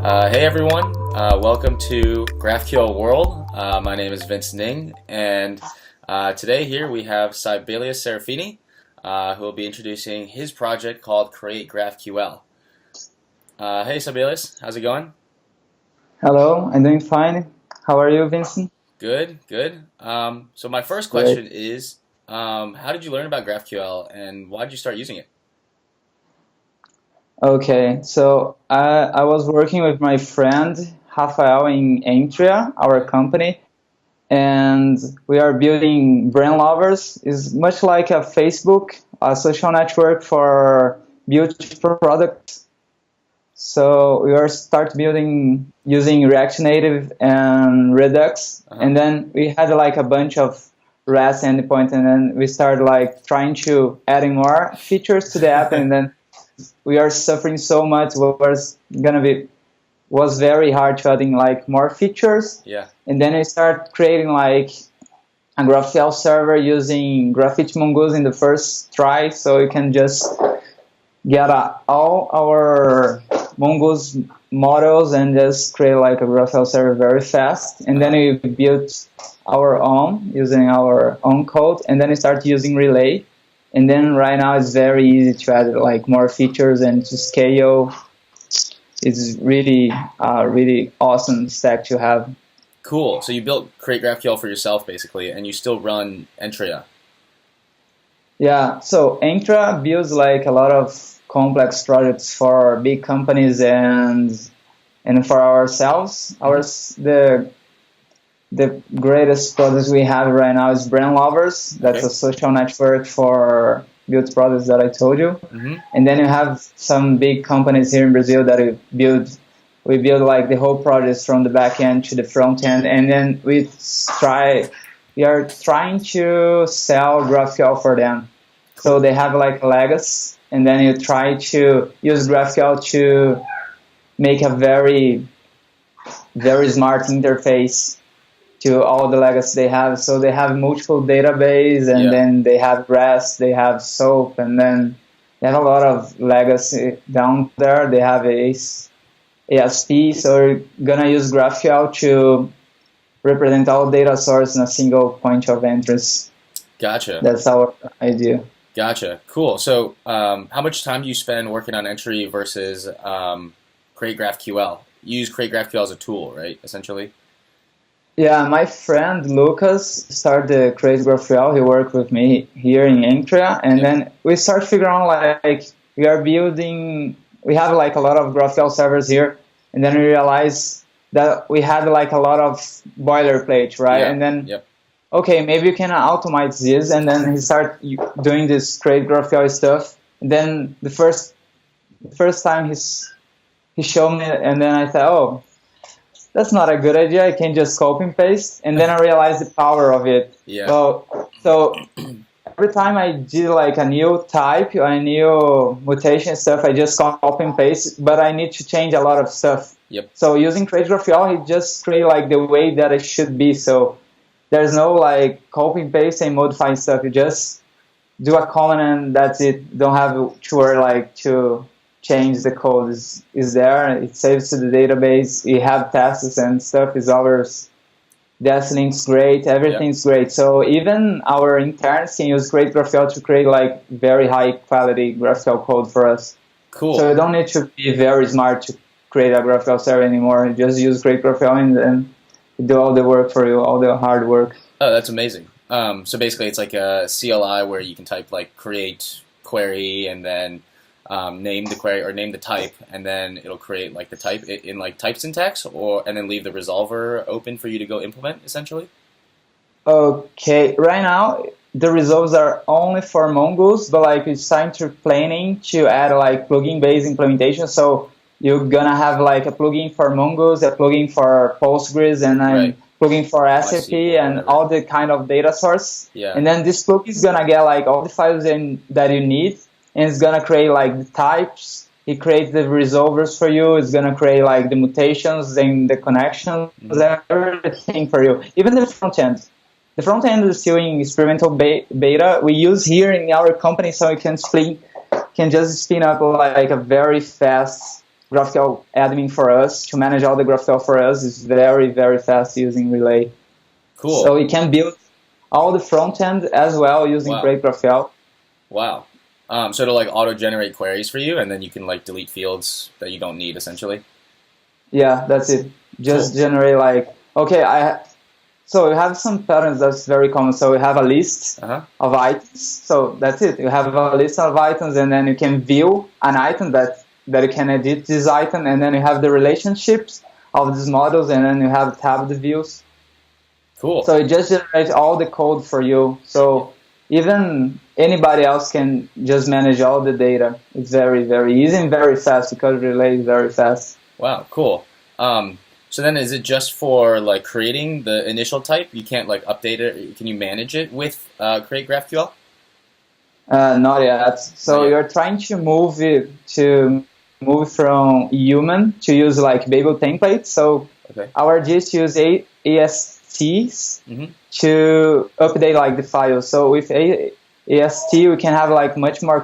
Hey everyone, welcome to GraphQL World. My name is Vince Ning, and today here we have Sibelius Seraphini, who will be introducing his project called Create-GraphQL. Hey Sibelius, how's it going? Hello, I'm doing fine. How are you, Vincent? Good, good. So my first Great. question is, how did you learn about GraphQL and why did you start using it? Okay, so I was working with my friend Rafael in Entria, our company, and we are building Brand Lovers. It's much like a Facebook, a social network for beauty products. So we are start building using React Native and Redux, Uh-huh. and then we had like a bunch of REST endpoint, and then we started like trying to adding more features to the app, and then we are suffering so much. Was very hard to adding like more features, Yeah. and then we start creating like a GraphQL server using Graphite Mongoose in the first try, so you can just get all our Mongoose models and just create like a GraphQL server very fast. And then we built our own using our own code, and then we start using Relay. And then right now it's very easy to add like more features and to scale. It's really really awesome stack to have. Cool. So you built Create-GraphQL for yourself basically, and you still run Entria. Yeah, so Entra builds like a lot of complex projects for big companies and for ourselves. The greatest product we have right now is Brand Lovers. That's Okay. a social network for build products that I told you. Mm-hmm. And then you have some big companies here in Brazil that we build like the whole project from the back end to the front end, and then we are trying to sell GraphQL for them. So they have like a legacy, and then you try to use GraphQL to make a very smart interface to all the legacy they have. So they have multiple database, and Yeah. then they have REST, they have SOAP, and then they have a lot of legacy down there. They have ASP, so we're gonna use GraphQL to represent all data source in a single point of entrance. Gotcha. That's our idea. Gotcha. Cool. So, how much time do you spend working on entry versus Create GraphQL? You use Create GraphQL as a tool, right? Essentially. Yeah, my friend Lucas started the Create-GraphQL. He worked with me here in Entria, and Yep. then we start figuring out like we have like a lot of GraphQL servers here, and then we realize that we had like a lot of boilerplate, right? Yeah. And then Yep. okay, maybe you can automate this, and then he started doing this Create-GraphQL stuff. And then the first time he showed me, and then I thought, oh, that's not a good idea. I can just copy and paste, and then I realized the power of it. Yeah. So every time I did like a new type, a new mutation stuff, I just copy and paste, but I need to change a lot of stuff. Yep. So using CreateGraphQL, he just create like the way that it should be. So there's no like copy and paste and modifying stuff. You just do a comment and that's it. Don't have to worry like to change the code is there. It saves to the database. You have tests and stuff is ours. That link's great. Yep. Everything's great. So even our interns can use GraphQL to create like very high quality GraphQL code for us. Cool. So you don't need to be very smart to create a GraphQL server anymore. You just use GraphQL and then do all the work for you, all the hard work. Oh, that's amazing. So basically, it's like a CLI where you can type like create query and then name the query or name the type, and then it'll create like the type in like type syntax, and then leave the resolver open for you to go implement. Essentially. Okay, right now the results are only for Mongoose, but like it's time to planning to add like plugin-based implementation. So you're gonna have like a plugin for Mongoose, a plugin for Postgres, and then Right. plugin for SAP MySQL, and whatever. all the kind of data source. Yeah. And then this plugin is gonna get like all the files that you need, and it's gonna create like the types. It creates the resolvers for you. It's gonna create like the mutations and the connections, everything for you. Even the front end. The front end is still in experimental beta. We use here in our company so we can just spin up like a very fast GraphQL admin for us to manage all the GraphQL for us. It's very, very fast using Relay. Cool. So we can build all the front end as well using Wow. Create-GraphQL. Wow. So it'll like auto-generate queries for you, and then you can like delete fields that you don't need, essentially. Yeah, that's it. Just Cool. generate like, okay, so we have some patterns that's very common. So we have a list Uh-huh. of items. So that's it. You have a list of items, and then you can view an item that you can edit this item, and then you have the relationships of these models, and then you have tabbed views. Cool. So it just generates all the code for you. So even anybody else can just manage all the data. It's very, very easy and very fast because Relay is very fast. Wow, cool. So then is it just for like creating the initial type? You can't like update it? Can you manage it with Create-GraphQL? Not yet. So Not yet. you're trying to move from Yeoman to use like Babel templates. So Okay. our idea is to use ASTs Mhm. to update like the files. So with AST, we can have like much more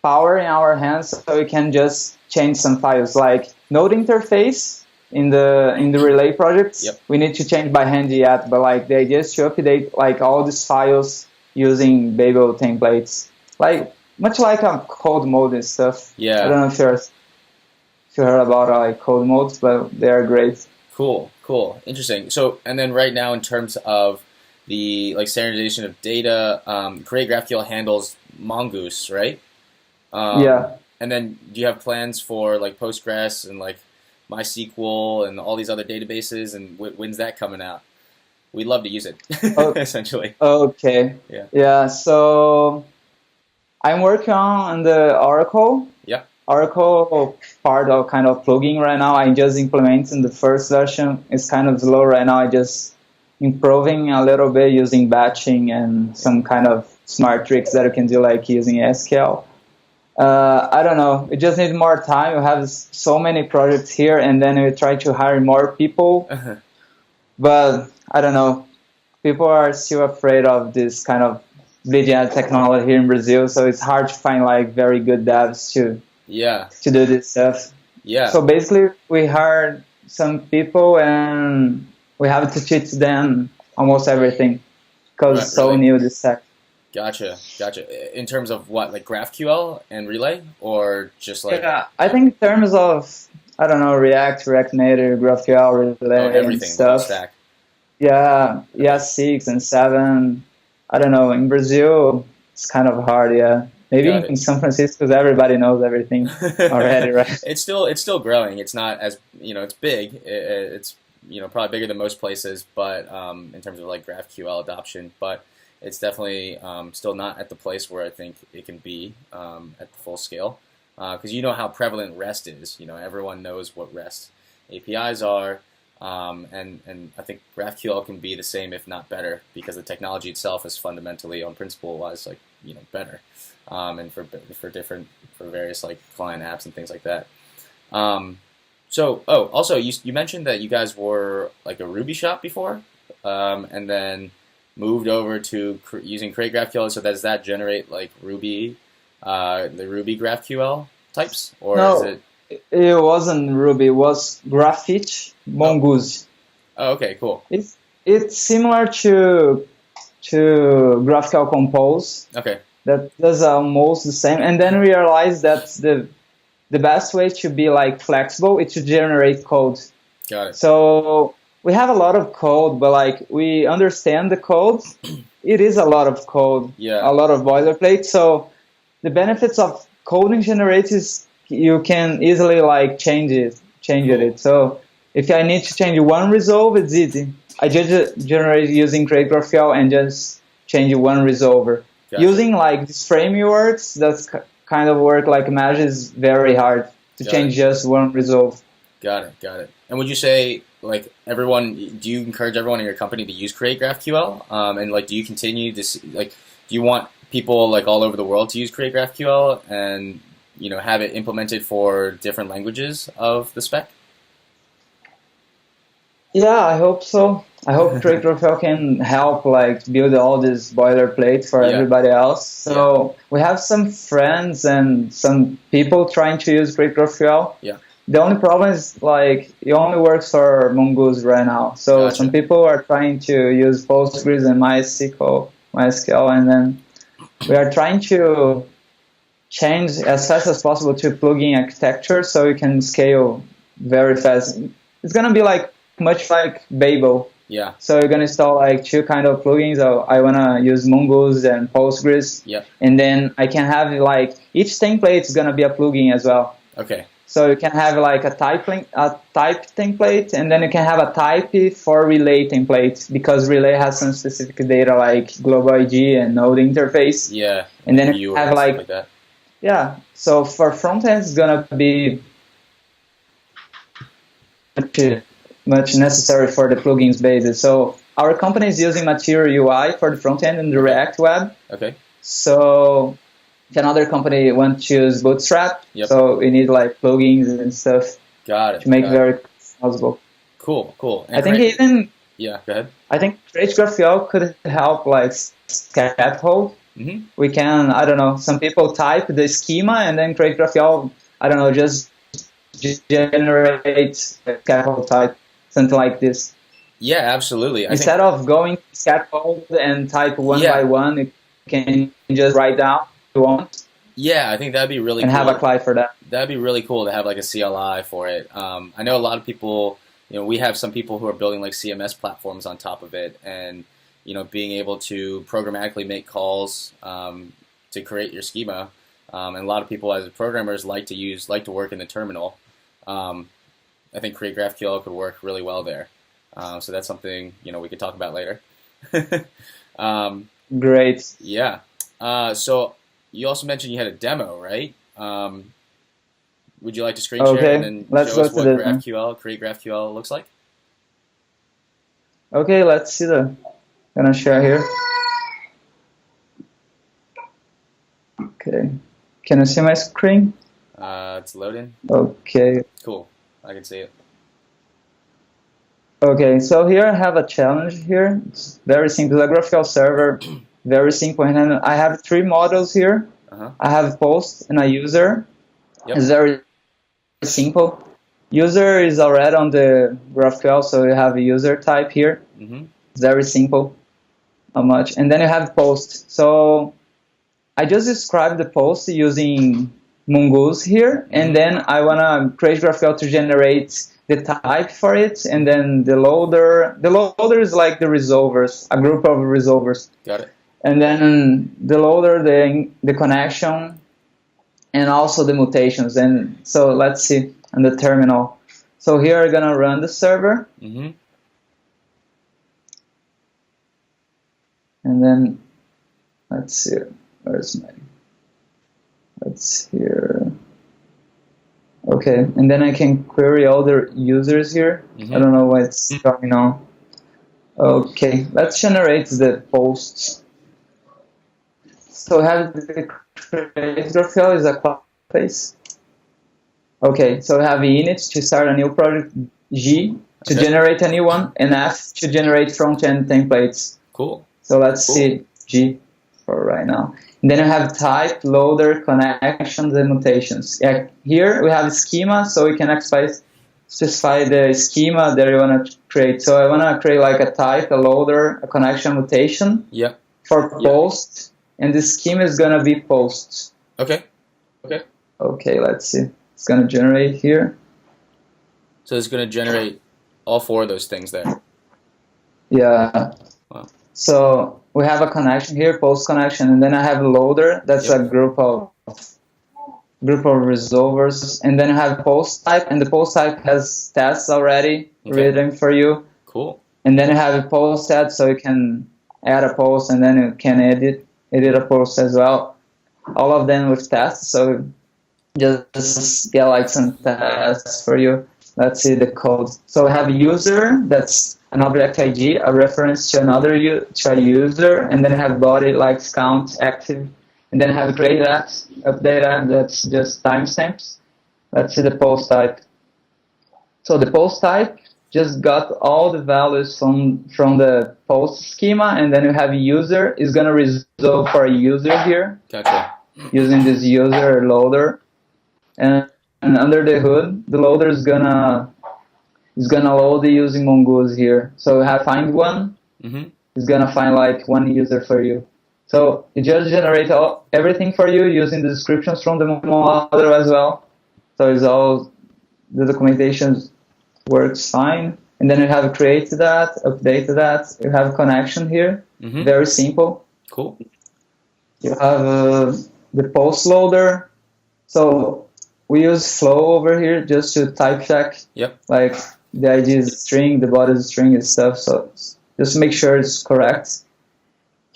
power in our hands, so we can just change some files like node interface in the Relay projects. Yep. We need to change by hand yet, but like the idea is to update like all these files using Babel templates, like much like a code mode and stuff. Yeah. I don't know if you heard about like code modes, but they are great. Cool, cool, interesting. So, and then right now, in terms of the like standardization of data, Create-GraphQL handles Mongoose, right? Yeah. And then, do you have plans for like Postgres and like MySQL and all these other databases? And when's that coming out? We'd love to use it, Oh. essentially. Okay. Yeah. Yeah. So I'm working on the Oracle. Yeah. Oracle part of kind of plugin right now. I just implementing the first version. It's kind of slow right now. I just improving a little bit using batching and some kind of smart tricks that you can do, like using SQL. I don't know. We just need more time. We have so many projects here, and then we try to hire more people. But I don't know. People are still afraid of this kind of bleeding edge technology here in Brazil, so it's hard to find like very good devs Yeah. to do this stuff. Yeah. So basically, we hired some people, and we have to teach them almost everything because Right, it's so really? new, this tech. Gotcha. In terms of what, like GraphQL and Relay, or just like Yeah, I think in terms of, I don't know, React Native, GraphQL, Relay, and everything, the whole stuff. stack? Yeah, 6 and 7. I don't know. In Brazil, it's kind of hard, yeah. Maybe Got it. in San Francisco, everybody knows everything already, right? It's still growing. It's not as it's big. It's probably bigger than most places, but in terms of like GraphQL adoption, but it's definitely still not at the place where I think it can be at the full scale. Because you know how prevalent REST is. Everyone knows what REST APIs are, and I think GraphQL can be the same, if not better, because the technology itself is fundamentally, on principle-wise, like better, and for various like client apps and things like that. Also, you mentioned that you guys were like a Ruby shop before, and then moved over to using Create-GraphQL. So does that generate like Ruby, the Ruby GraphQL types, or No, is it? it wasn't Ruby. It was Graphite Mongoose. Oh, okay, cool. It's similar to GraphQL Compose. Okay, That does almost the same. And then we realized that the best way to be like flexible is to generate code. got it. So we have a lot of code, but like we understand the code. It is a lot of code, Yeah. a lot of boilerplate. So the benefits of coding generates is you can easily like change it. Cool. So if I need to change one resolve, it's easy. I just generate using Create-GraphQL and just change one resolver. Gotcha. Using like these frameworks, that's kind of work like Mesh is very hard to Got change it. just one resolve. Got it. And would you say like do you encourage everyone in your company to use Create-GraphQL? And like, do you continue to do you want people like all over the world to use Create-GraphQL and have it implemented for different languages of the spec? Yeah, I hope so. I hope CreateGraphQL can help like build all this boilerplate for Yeah. everybody else. So we have some friends and some people trying to use CreateGraphQL. Yeah. The only problem is like it only works for Mongoose right now. So Gotcha. some people are trying to use Postgres and MySQL, and then we are trying to change as fast as possible to plugin architecture so you can scale very fast. It's gonna be like much like Babel. Yeah. So you're gonna install like two kind of plugins. I wanna use Mongoose and Postgres, Yep. and then I can have like each template is gonna be a plugin as well. Okay. So you can have like a type template, and then you can have a type for relay template because relay has some specific data like global ID and node interface. Yeah. And then you have like that. Yeah. So for front end, it's gonna be much necessary for the plugins basis. So our company is using Material UI for the front end and the React web. Okay. So if another company wants to use Bootstrap, Yep. so we need like plugins and stuff Got it. to make it very possible. Cool. Cool. And I think even yeah. Go ahead. I think CreateGraphQL could help like scaffold. Mm-hmm. We can, I don't know, some people type the schema and then CreateGraphQL, I don't know, just generate a scaffold type, something like this. Yeah, absolutely. Instead of going scaffold and type one by one, you can just write down what you want. Yeah, I think that'd be really and cool. have a client for that. That'd be really cool to have like a CLI for it. I know a lot of people, we have some people who are building like CMS platforms on top of it, and being able to programmatically make calls to create your schema. And a lot of people as programmers like to work in the terminal. I think Create-GraphQL could work really well there. So that's something we could talk about later. Great. Yeah. So you also mentioned you had a demo, right? Would you like to screen share and then let's show go us to what the Create-GraphQL looks like? Okay, let's see gonna share here. Okay. Can you see my screen? It's loading. Okay. Cool. I can see it. Okay, so here I have a challenge here. It's very simple. A GraphQL server, very simple. And I have three models here. I have post and a user. Yep. It's very simple. User is already on the GraphQL, so you have a user type here. Mm-hmm. It's very simple. Not much. And then you have post. So I just described the post using Mongoose here, and then I want to create GraphQL to generate the type for it, and then the loader. The loader is like the resolvers, a group of resolvers. Got it. And then the loader, the connection, and also the mutations. And so let's see on the terminal. So here I'm gonna run the server. Mm-hmm. And then let's see, where's my, let's here. Okay, and then I can query all the users here. I don't know what's going on. Okay, let's generate the posts. So have the Create-GraphQL is a class. Okay, so we have init to start a new project, G to generate a new one, and F to generate front-end templates. Cool. So let's see G for right now. And then you have type, loader, connections, and mutations. Yeah, here we have schema, so we can specify the schema that you want to create. So I want to create like a type, a loader, a connection, mutation for post, and the schema is going to be posts. Okay. Okay, let's see. It's going to generate here. So it's going to generate all four of those things there. Yeah. Wow. So we have a connection here, post connection, and then I have a loader. That's a group of resolvers, and then I have post type, and the post type has stats already written for you. Cool. And then you have a post stat, so you can add a post, and then you can edit a post as well. All of them with tests, so just get like some tests for you. Let's see the code. So we have a user, that's an object ID, a reference to another user, and then have body like count active, and then have create that, update, that's just timestamps. Let's see the post type. So the post type just got all the values from the post schema, and then you have user is gonna resolve for a user here. Gotcha. Using this user loader, and under the hood, the loader is gonna load using mongoose here. So you have find one. Mm-hmm. It's gonna find like one user for you. So it just generates everything for you using the descriptions from the model as well. So it's all the documentation works fine. And then you have create that, update that. You have connection here. Mm-hmm. Very simple. Cool. You have the post loader. So we use flow over here just to type check. Yep. Like the ID is string, the body is string and stuff. So just make sure it's correct.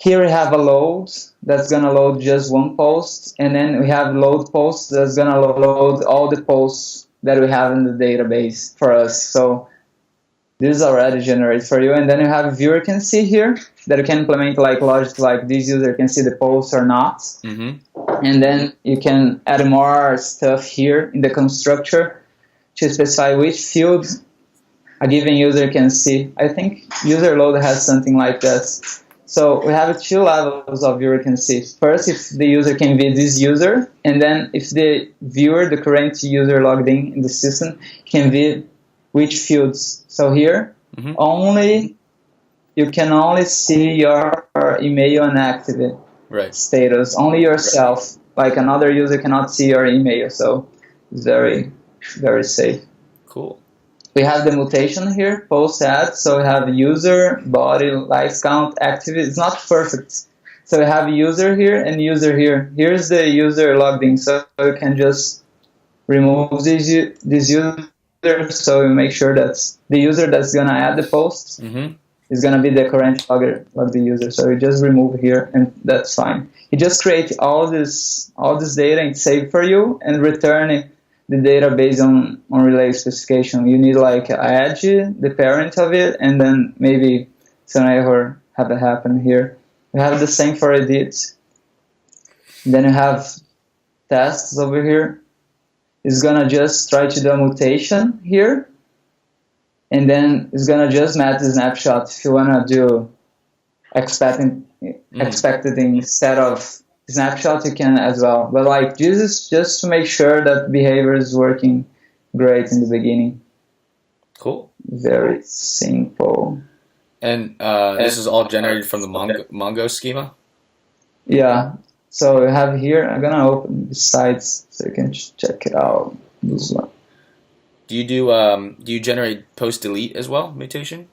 Here we have a load that's gonna load just one post, and then we have load post that's gonna load all the posts that we have in the database for us. So this is already generated for you, and then you have viewer can see here that you can implement like logic like this user can see the post or not. Mm-hmm. And then you can add more stuff here in the constructor to specify which field a given user can see. I think user load has something like that. So we have two levels of viewer can see. First, if the user can view this user, and then if the viewer, the current user logged in the system, can view which fields. So here, mm-hmm. You can only see your email and active status, only yourself. Like another user cannot see your email, so it's very, very safe. Cool. We have the mutation here, post add, so we have user, body, likes count, active. It's not perfect. So we have user here and user here. Here's the user logged in, so you can just remove this user, so we make sure that the user that's going to add the post mm-hmm. is going to be the current logger of the user. So you just remove here, and that's fine. You just create all this data and save for you, and return it. The data based on relay specification. You need like edge, the parent of it, and then maybe some error have it happen here. You have the same for edit. Then you have tests over here. It's gonna just try to do a mutation here, and then it's gonna just match the snapshot. If you wanna do expected instead of snapshot, you can as well, but like this is just to make sure that behavior is working great in the beginning. Cool. Very simple. And this is all generated from the Mongo schema? Yeah. So we have here, I'm gonna open the sites so you can check it out. This one. Do you generate post delete as well, mutation?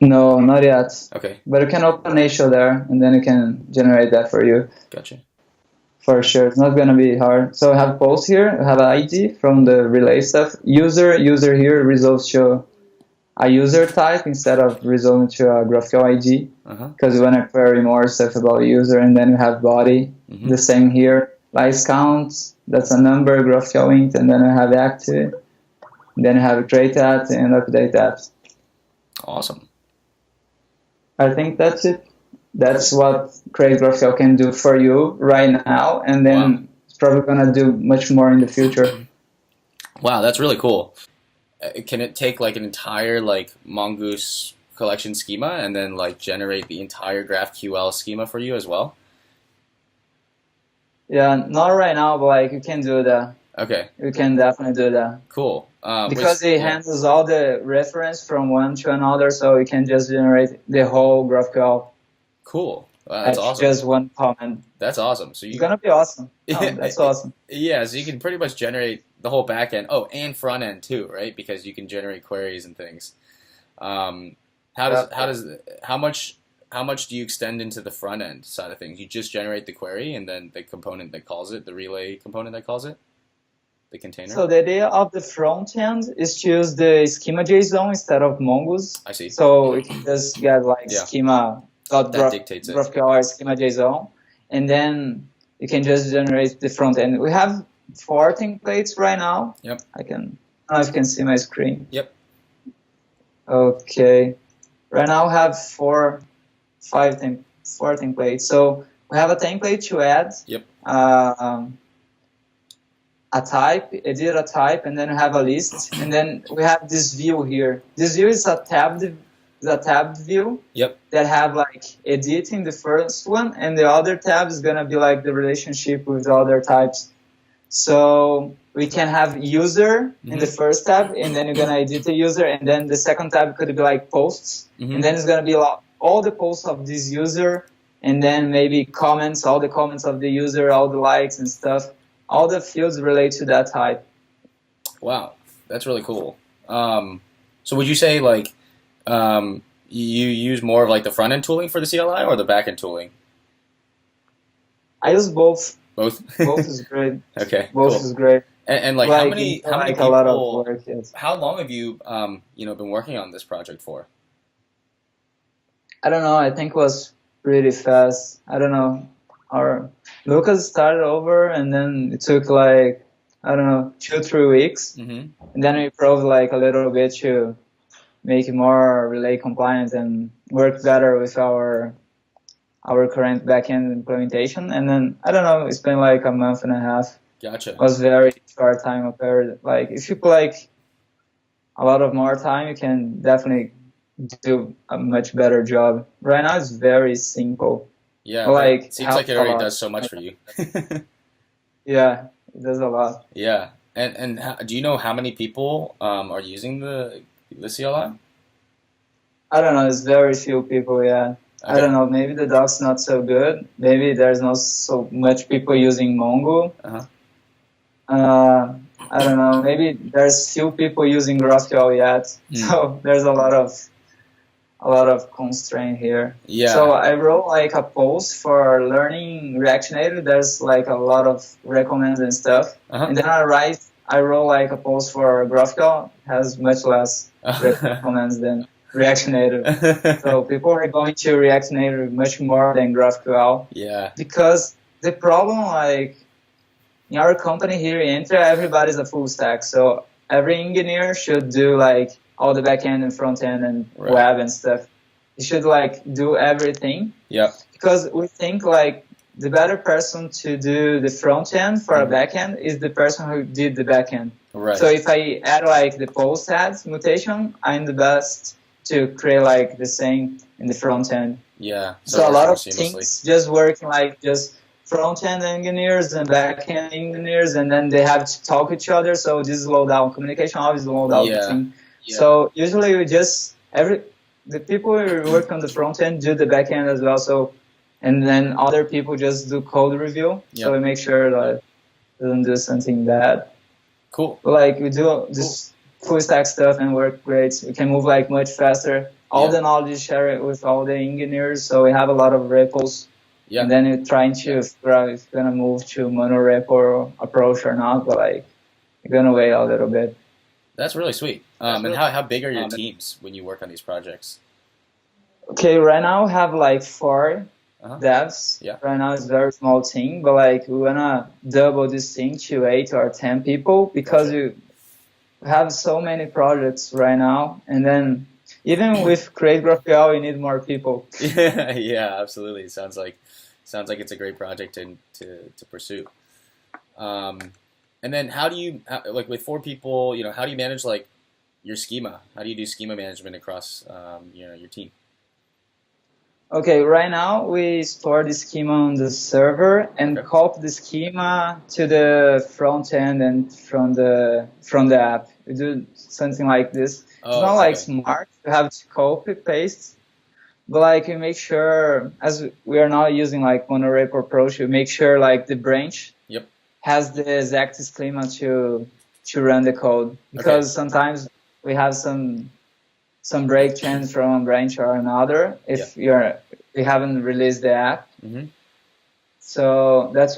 No, not yet. Okay. But you can open Nation there, and then you can generate that for you. Gotcha. For sure. It's not going to be hard. So I have post here. I have an ID from the relay stuff. User here resolves to a user type instead of resolving to a GraphQL ID. Because you want to query more stuff about user, and then you have body. Mm-hmm. The same here. Lice count, that's a number, GraphQL int, and then I have active. Then I have create that and update that. Awesome. I think that's it. That's what CreateGraphQL can do for you right now, and then it's probably going to do much more in the future. Wow, that's really cool. Can it take like an entire like Mongoose collection schema and then like generate the entire GraphQL schema for you as well? Yeah, not right now, but like you can do that. Okay. You can definitely do that. Cool. Because it handles all the reference from one to another, so you can just generate the whole GraphQL. Cool. That's awesome. Just one comment. That's awesome. So it's gonna be awesome. That's awesome. Yeah, so you can pretty much generate the whole back end. Oh, and front end too, right? Because you can generate queries and things. How much do you extend into the front end side of things? You just generate the query and then the component that calls it, the relay component that calls it, the container? So the idea of the front end is to use the schema JSON instead of Mongoose. I see. So you can just get like schema that dictates it. GraphQL or schema JSON, and then you can just generate the front end. We have 4 templates right now. Yep. I don't know if you can see my screen. Yep. Okay. Right now we have 4 templates. So we have a template to add. Yep. a type, edit a type, and then we have a list, and then we have this view here. This view is a tabbed view. Yep. That have like editing the first one, and the other tab is gonna be like the relationship with the other types. So we can have user in the first tab, and then you're gonna edit the user, and then the second tab could be like posts, and then it's gonna be like all the posts of this user, and then maybe comments, all the comments of the user, all the likes and stuff. All the fields relate to that type. Wow, that's really cool. So would you say like you use more of like the front end tooling for the CLI or the back end tooling? I use both. Both. Both is great. Okay. Both cool. is great. And like how many people? A lot of work, yes. How long have you been working on this project for? I don't know. I think it was pretty fast. I don't know. Lucas started over, and then it took like, I don't know, 2-3 weeks, and then we improved like a little bit to make it more relay compliant and work better with our current backend implementation. And then I don't know, it's been like a month and a half. Gotcha. It was very short time compared. Like if you put like a lot of more time, you can definitely do a much better job. Right now it's very simple. Yeah, like it seems like it already does so much for you. Yeah, it does a lot. Yeah, and do you know how many people are using the CLI? I don't know. It's very few people. Yeah, okay. I don't know. Maybe the doc's not so good. Maybe there's not so much people using Mongo. I don't know. Maybe there's few people using GraphQL yet. So there's a lot of constraint here. Yeah. So I wrote like a post for learning React Native. There's like a lot of recommends and stuff. And then I wrote like a post for GraphQL. Has much less recommends than React Native. So people are going to React Native much more than GraphQL. Yeah. Because the problem, like in our company here in Intra, everybody's a full stack. So every engineer should do like all the back end and front end and web and stuff. You should like do everything. Yeah. Because we think like the better person to do the front end for a back end is the person who did the back end. Right. So if I add like the post adds mutation, I'm the best to create like the same in the front end. Yeah. So a lot of things just working like just front end engineers and back end engineers, and then they have to talk to each other. So this slow down communication, always slow down the team. Yeah. So usually we just the people who work on the front end do the back end as well. So and then other people just do code review. Yep. So we make sure that it doesn't do something bad. Cool. Like we do this full stack stuff and work great. We can move like much faster. All the knowledge share it with all the engineers. So we have a lot of repos. Yeah. And then we're trying to figure out if we're gonna move to mono repo approach or not. But like we're gonna wait a little bit. That's really sweet. And how big are your teams when you work on these projects? Okay, right now we have like 4 devs. Yeah. Right now it's a very small team, but like we wanna double this thing to 8 or 10 people because we have so many projects right now, and then even with CreateGraphQL, you need more people. Yeah, absolutely. Sounds like it's a great project to pursue. And then how do you like with 4 people? How do you manage like your schema? How do you do schema management across your team? Okay, right now we store the schema on the server and copy the schema to the front end and from the app. We do something like this. It's not like smart to have to copy paste, but like we make sure, as we are not using like monorepo approach, we make sure like the branch has the exact schema to run the code, because sometimes we have some break chance from one branch or another if we haven't released the app. So that's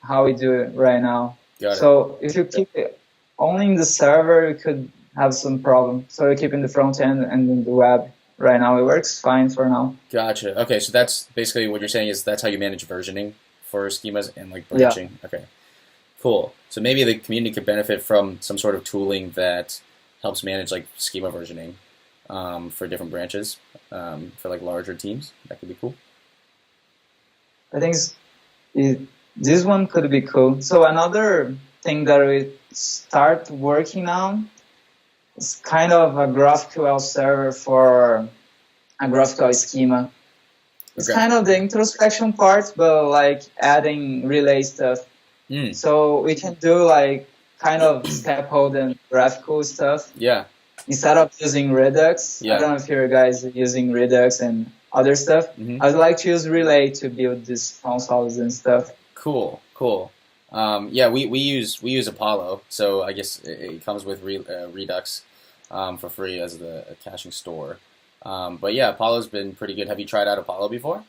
how we do it right now. So if you keep it only in the server, we could have some problem. So we keep in the front end and in the web. Right now it works fine for now. Gotcha. Okay, so that's basically what you're saying is that's how you manage versioning for schemas and like branching. Yeah. Okay, cool. So maybe the community could benefit from some sort of tooling that helps manage like schema versioning for different branches for like larger teams. That could be cool. I think this one could be cool. So another thing that we start working on is kind of a GraphQL server for a GraphQL schema. It's kind of the introspection part, but like adding relay stuff. So we can do like kind of scaffold and graphical stuff. Yeah. Instead of using Redux. I don't know if you guys are using Redux and other stuff. I'd like to use Relay to build these consoles and stuff. Cool. Yeah, we use Apollo, so I guess it comes with Redux for free as a caching store. But yeah, Apollo's been pretty good. Have you tried out Apollo before?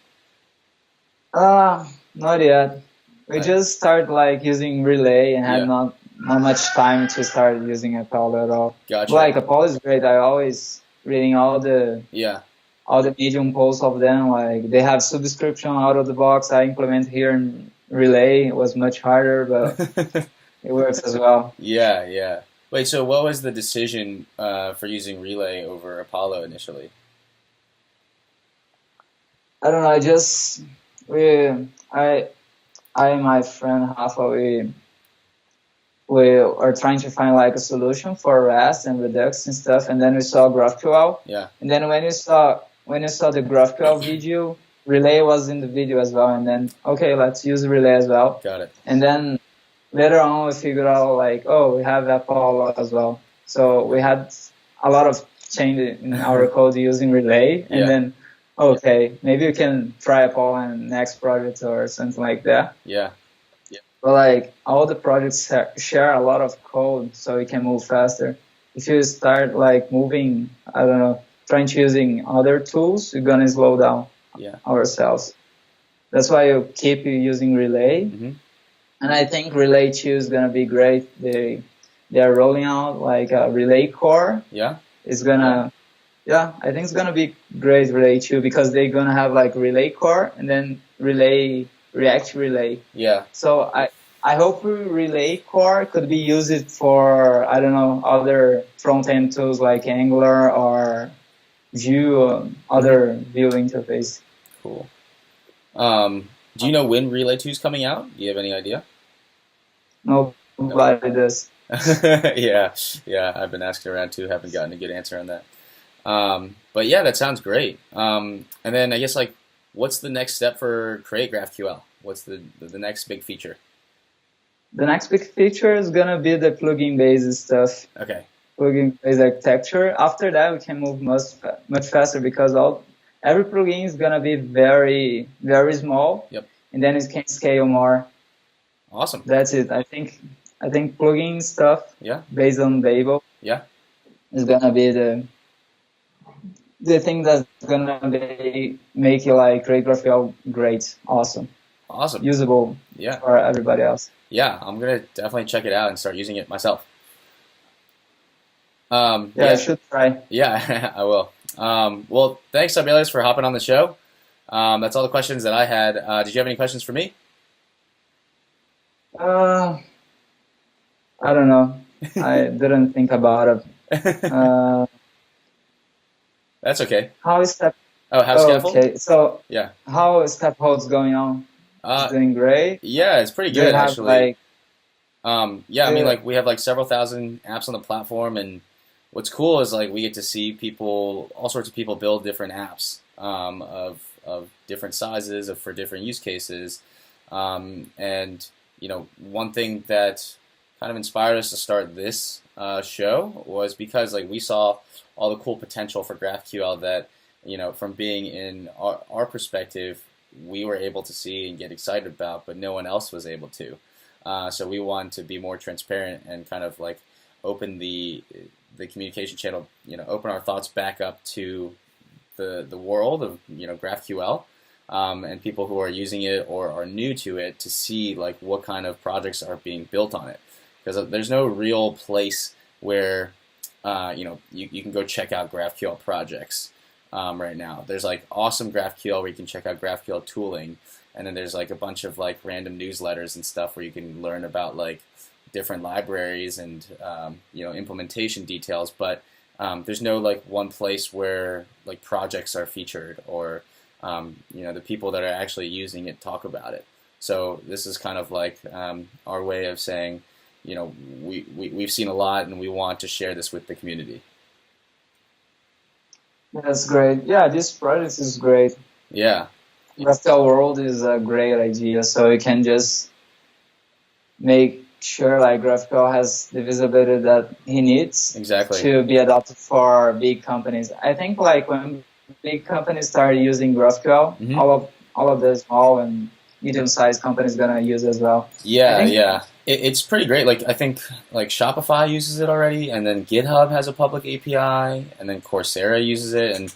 Not yet. We just started like using Relay and had not much time to start using Apollo at all. Gotcha. Like Apollo is great. I always reading all the Medium posts of them. Like they have subscription out of the box. I implement here in Relay. It was much harder, but it works as well. Yeah. Wait, so what was the decision for using Relay over Apollo initially? I don't know. I and my friend Rafa, we are trying to find like a solution for REST and Redux and stuff, and then we saw GraphQL. Yeah. And then when you saw the GraphQL video, Relay was in the video as well, and then okay, let's use Relay as well. Got it. And then later on we figured out like, oh, we have Apollo as well. So we had a lot of change in our code using Relay, and then okay, maybe we can try Apollo in next project or something like that. Yeah. But like all the projects share a lot of code, so we can move faster. If you start like moving, I don't know, trying to using other tools, we're gonna slow down ourselves. That's why you keep using Relay, and I think Relay 2 is gonna be great. They are rolling out like a Relay core. Yeah. It's gonna. Yeah, I think it's gonna be great Relay 2 because they're gonna have like Relay core and then React Relay. Yeah. So I hope Relay core could be used for, I don't know, other front-end tools like Angular or Vue or other Vue interface. Cool. Do you know when Relay 2 is coming out? Do you have any idea? Nobody does. Yeah. I've been asking around too. Haven't gotten a good answer on that. But yeah, that sounds great. And then I guess like, what's the next step for Create-GraphQL? What's the next big feature? The next big feature is gonna be the plugin-based stuff. Okay. Plugin-based architecture. After that, we can move much faster because every plugin is gonna be very, very small. Yep. And then it can scale more. Awesome. That's it. I think plugin stuff. Based on Babel. Is gonna be the thing that's gonna make you like Create-GraphQL great, awesome, usable for everybody else. Yeah, I'm gonna definitely check it out and start using it myself. I should try. Yeah, I will. Well, thanks, Sibelius, for hopping on the show. That's all the questions that I had. Did you have any questions for me? I don't know. I didn't think about it. That's okay. How is that? How's Scaffold? Okay, so how is Scaffold's going on? It's doing great. Yeah, it's pretty good actually. I mean, like we have like several thousand apps on the platform, and what's cool is like we get to see all sorts of people build different apps of different sizes for different use cases, and you know, one thing that kind of inspired us to start this show was because like we saw all the cool potential for GraphQL that, you know, from being in our perspective, we were able to see and get excited about, but no one else was able to. So we wanted to be more transparent and kind of like open the communication channel, you know, open our thoughts back up to the world of, you know, GraphQL, and people who are using it or are new to it to see like what kind of projects are being built on it. Because there's no real place where you know, you can go check out GraphQL projects right now. There's like awesome GraphQL where you can check out GraphQL tooling, and then there's like a bunch of like random newsletters and stuff where you can learn about like different libraries and you know, implementation details. But there's no like one place where like projects are featured or you know, the people that are actually using it talk about it. So this is kind of like our way of saying, we've seen a lot, and we want to share this with the community. That's great. Yeah, this project is great. Yeah. GraphQL World is a great idea, so you can just make sure like GraphQL has the visibility that he needs Exactly. to be adopted for big companies. I think like when big companies start using GraphQL, Mm-hmm. all of the small and medium-sized companies gonna use it as well. Yeah, yeah. It's pretty great. Like I think like Shopify uses it already, and then GitHub has a public API, and then Coursera uses it, and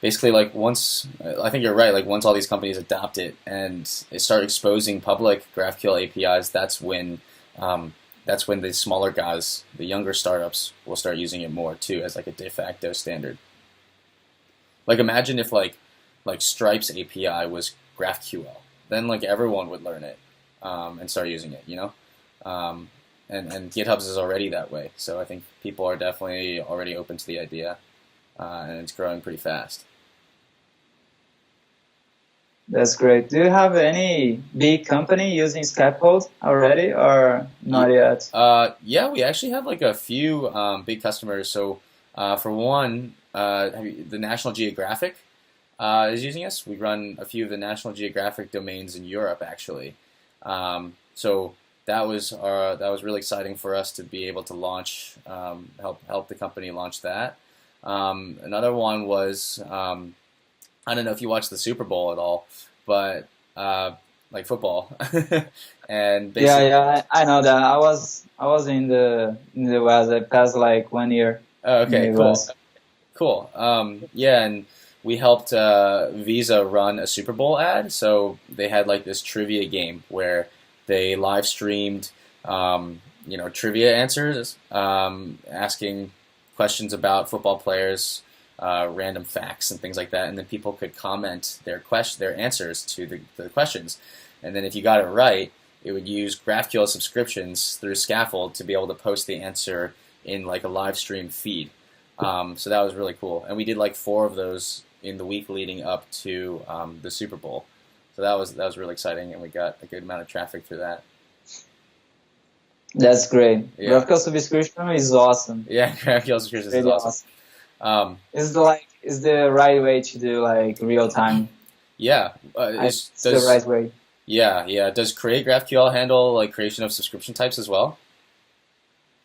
basically like once I think you're right. Like once all these companies adopt it and they start exposing public GraphQL APIs, that's when the smaller guys, the younger startups, will start using it more too as like a de facto standard. Like imagine if like Stripe's API was GraphQL, then like everyone would learn it and start using it, and GitHub's is already that way. So I think people are definitely already open to the idea, and it's growing pretty fast. That's great. Do you have any big company using Scaffold already, or not yet? Yeah, we actually have like a few big customers. So for one, the National Geographic is using us. We run a few of the National Geographic domains in Europe, actually. So that was really exciting for us to be able to launch, help the company launch that. Another one was I don't know if you watch the Super Bowl at all, but like football, and basically, yeah, I know that. I was in the West. I passed like 1 year. Oh, okay, in the cool. West. Cool. Yeah, and we helped Visa run a Super Bowl ad. So they had like this trivia game where they live streamed, trivia answers, asking questions about football players, random facts and things like that, and then people could comment their answers to the questions. And then if you got it right, it would use GraphQL subscriptions through Scaffold to be able to post the answer in like a live stream feed. So that was really cool, and we did like 4 of those in the week leading up to the Super Bowl. So that was really exciting, and we got a good amount of traffic through that. That's great. Yeah. GraphQL subscription is awesome. Yeah, GraphQL subscription is Really awesome. Is the right way to do like real time? Yeah, It's the right way. Yeah, yeah. Does Create-GraphQL handle like creation of subscription types as well?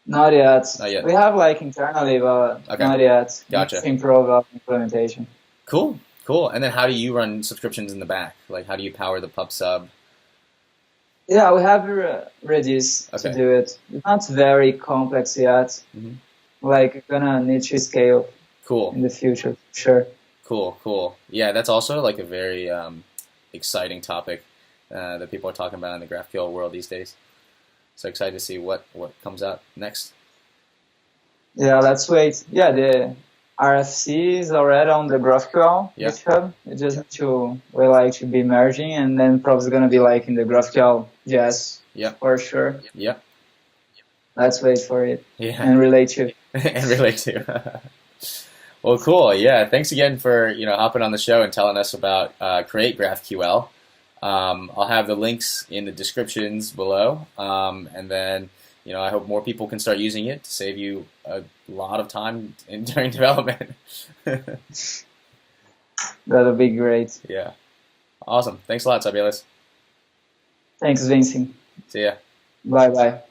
Not yet. Not yet. We have like internally, but Okay. not yet. Gotcha. It's improve our implementation. Cool, cool. And then how do you run subscriptions in the back? Like how do you power the pub sub? Yeah, we have Redis Okay. to do it. It's not very complex yet. Mhm. Like gonna need to scale Cool. in the future, sure. Cool, cool. Yeah, that's also like a very exciting topic that people are talking about in the GraphQL world these days. So excited to see what comes out next. Yeah, let's wait. Yeah, the RFC is already on the GraphQL Yeah. GitHub. It just need to to be merging, and then probably gonna be like in the GraphQL JS. Yep. For sure. Yep. Let's wait for it Yeah. and relate to. And relate to. Well, cool. Yeah, thanks again for hopping on the show and telling us about Create-GraphQL. I'll have the links in the descriptions below, and then I hope more people can start using it to save you a lot of time during development. That'll be great. Yeah, awesome. Thanks a lot, Sibelius. Thanks, Vincent. See ya. Bye bye.